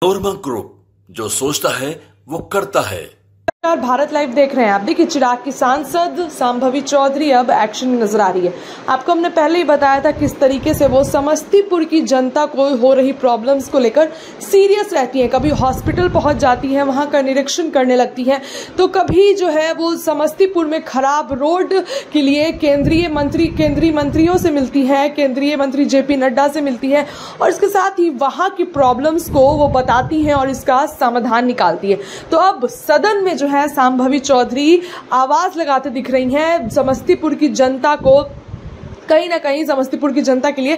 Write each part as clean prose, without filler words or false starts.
नोरमा group, जो सोचता है वो करता है। भारत लाइव देख रहे हैं आप। देखिए, चिराग की सांसद संभवी चौधरी अब एक्शन में नजर आ रही है। आपको हमने पहले ही बताया था किस तरीके से वो समस्तीपुर की जनता को हो रही प्रॉब्लम्स को लेकर सीरियस रहती हैं। कभी हॉस्पिटल पहुंच जाती हैं, वहां का निरीक्षण करने लगती हैं, तो कभी जो है वो समस्तीपुर में खराब रोड के लिए केंद्रीय मंत्रियों से मिलती है, केंद्रीय मंत्री जेपी नड्डा से मिलती है और इसके साथ ही वहां की प्रॉब्लम्स को वो बताती हैं और इसका समाधान निकालती है। तो अब सदन में जो है संभवी चौधरी आवाज लगाते दिख रही हैं। समस्तीपुर की जनता को कहीं ना कहीं समस्तीपुर की जनता के लिए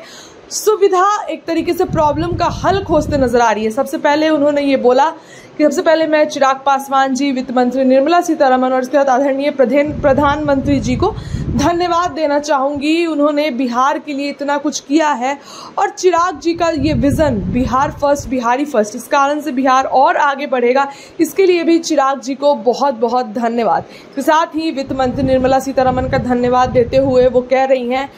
सुविधा, एक तरीके से प्रॉब्लम का हल खोजते नजर आ रही है। सबसे पहले उन्होंने ये बोला कि सबसे पहले मैं चिराग पासवान जी, वित्त मंत्री निर्मला सीतारमण और इसके बाद आदरणीय प्रधानमंत्री जी को धन्यवाद देना चाहूंगी। उन्होंने बिहार के लिए इतना कुछ किया है और चिराग जी का ये vision Bihar first, Bihari first, इस कारण से बिहार और आगे बढ़ेगा। इसके लिए भी चिराग जी को बहुत बहुत धन्यवाद। इसके साथ ही वित्त मंत्री निर्मला सीतारमण का धन्यवाद देते हुए वो कह रही हैं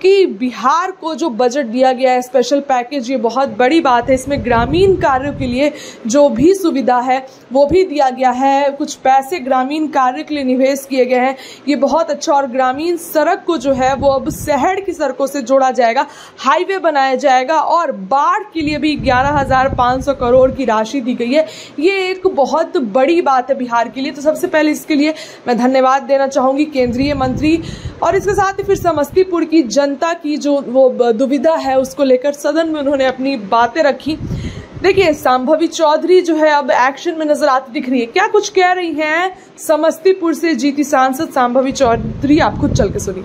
कि बिहार को जो बजट दिया गया है, स्पेशल पैकेज, ये बहुत बड़ी बात है। इसमें ग्रामीण कार्यों के लिए जो भी सुविधा है वो भी दिया गया है। कुछ पैसे ग्रामीण कार्य के लिए निवेश किए गए हैं, ये बहुत अच्छा। और ग्रामीण सड़क को जो है वो अब शहर की सड़कों से जोड़ा जाएगा, हाईवे बनाया जाएगा और बाढ़ के लिए भी 11,500 करोड़ की राशि दी गई है। ये एक बहुत बड़ी बात है बिहार के लिए। तो सबसे पहले इसके लिए मैं धन्यवाद देना चाहूंगी केंद्रीय मंत्री, और इसके साथ ही फिर समस्तीपुर की जनता की जो वो दुविधा है उसको लेकर सदन में उन्होंने अपनी बातें रखी। देखिए, संभवी चौधरी जो है अब एक्शन में नजर आती दिख रही है। क्या कुछ कह रही हैं समस्तीपुर से जीती सांसद संभवी चौधरी, आप खुद चल के सुनिए।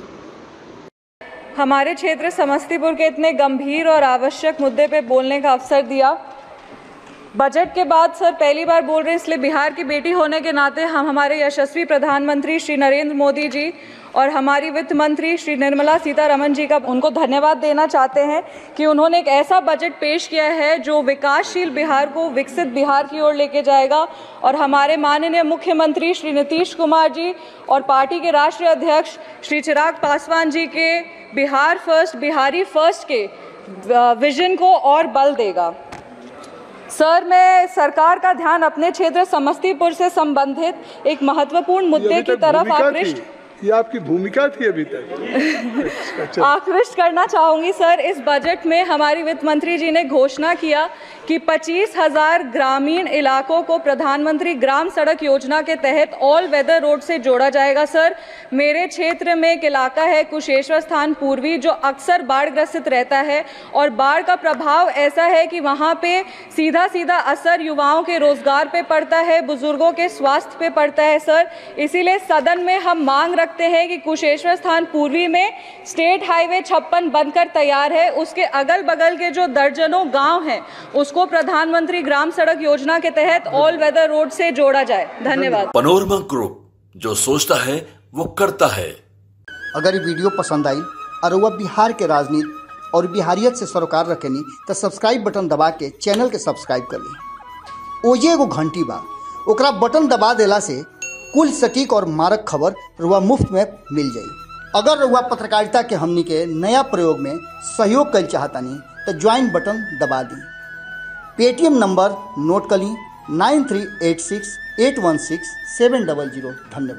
हमारे क्षेत्र समस्तीपुर के इतने गंभीर और आवश्यक मुद्दे पे बोलने का अवसर दिया। बजट के बाद सर पहली बार बोल रहे हैं, इसलिए बिहार की बेटी होने के नाते हम हमारे यशस्वी प्रधानमंत्री श्री नरेंद्र मोदी जी और हमारी वित्त मंत्री श्री निर्मला सीतारमण जी का उनको धन्यवाद देना चाहते हैं कि उन्होंने एक ऐसा बजट पेश किया है जो विकासशील बिहार को विकसित बिहार की ओर लेके जाएगा। और हमारे माननीय मुख्यमंत्री श्री नीतीश कुमार जी और पार्टी के राष्ट्रीय अध्यक्ष श्री चिराग पासवान जी के बिहार फर्स्ट, बिहारी फर्स्ट के विजन को और बल देगा। सर, मैं सरकार का ध्यान अपने क्षेत्र समस्तीपुर से संबंधित एक महत्वपूर्ण मुद्दे की तरफ आकृष्ट, ये आपकी भूमिका थी अभी तक, आकृष्ट करना चाहूंगी। सर, इस बजट में हमारी वित्त मंत्री जी ने घोषणा किया कि 25,000 ग्रामीण इलाकों को प्रधानमंत्री ग्राम सड़क योजना के तहत ऑल वेदर रोड से जोड़ा जाएगा। सर, मेरे क्षेत्र में एक इलाका है कुशेश्वर स्थान पूर्वी, जो अक्सर बाढ़ ग्रसित रहता है और बाढ़ का प्रभाव ऐसा है कि वहाँ पे सीधा सीधा असर युवाओं के रोजगार पे पड़ता है, बुजुर्गों के स्वास्थ्य पे पड़ता है। सर, इसीलिए सदन में हम मांग रखते हैं कि कुशेश्वर स्थान पूर्वी में स्टेट हाईवे 56 बनकर तैयार है, उसके अगल बगल के जो दर्जनों गांव हैं उसको प्रधानमंत्री ग्राम सड़क योजना के तहत ऑल वेदर रोड से जोड़ा जाए। धन्यवाद। नोरमा ग्रुप, जो सोचता है वो करता है। अगर ये वीडियो पसंद आई और वह बिहार के राजनीति और बिहारियत से सरोकार रखेनी तो सब्सक्राइब बटन दबा के चैनल के सब्सक्राइब कर ली। ओजे एगो घंटी बा, ओकरा बटन दबा देला से कुल सटीक और मारक खबर रुआ मुफ्त में मिल जाई। अगर रुआ पत्रकारिता के हमनी के नया प्रयोग में सहयोग कर चाहतानी तो ज्वाइन बटन दबा दी। पेटीएम नंबर नोट कर ली 9386816700। धन्यवाद।